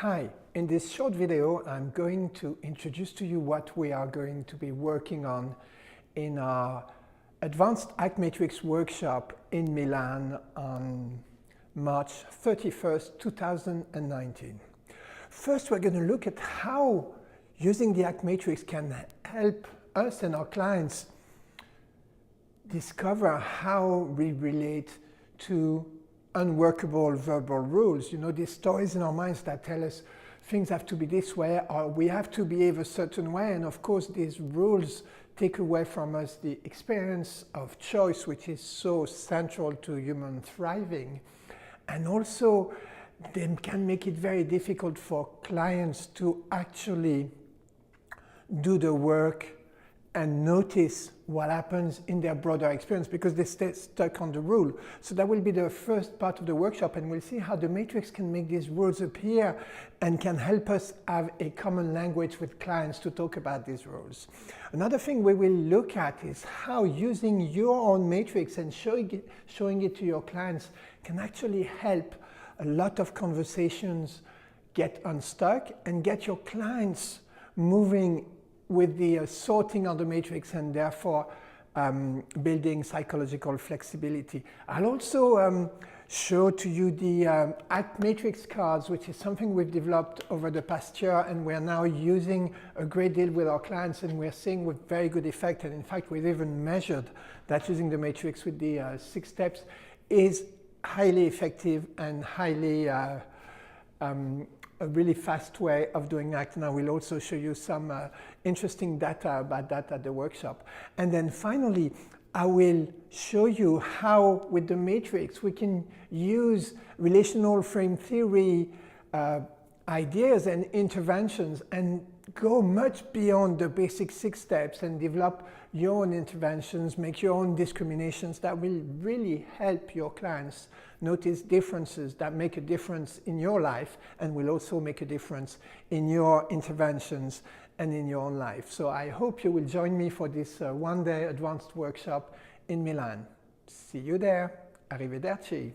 Hi, in this short video I'm going to introduce to you what we are going to be working on in our Advanced Act Matrix workshop in Milan on March 31st, 2019. First, we're going to look at how using the Act Matrix can help us and our clients discover how we relate to unworkable verbal rules. You know, these stories in our minds that tell us things have to be this way or we have to behave a certain way, and of course these rules take away from us the experience of choice, which is so central to human thriving, and also they can make it very difficult for clients to actually do the work and notice what happens in their broader experience because they stay stuck on the rule. So that will be the first part of the workshop, and we'll see how the matrix can make these rules appear and can help us have a common language with clients to talk about these rules. Another thing we will look at is how using your own matrix and showing it to your clients can actually help a lot of conversations get unstuck and get your clients moving with the sorting of the matrix and therefore building psychological flexibility. I'll also show to you the Act Matrix cards, which is something we've developed over the past year, and we're now using a great deal with our clients, and we're seeing with very good effect. And in fact, we've even measured that using the matrix with the 6 steps is highly effective and highly a really fast way of doing ACT, and I will also show you some interesting data about that at the workshop. And then finally, I will show you how with the matrix we can use relational frame theory ideas and interventions and go much beyond the basic 6 steps and develop your own interventions, make your own discriminations that will really help your clients notice differences that make a difference in your life and will also make a difference in your interventions and in your own life. So I hope you will join me for this one-day advanced workshop in Milan. See you there. Arrivederci.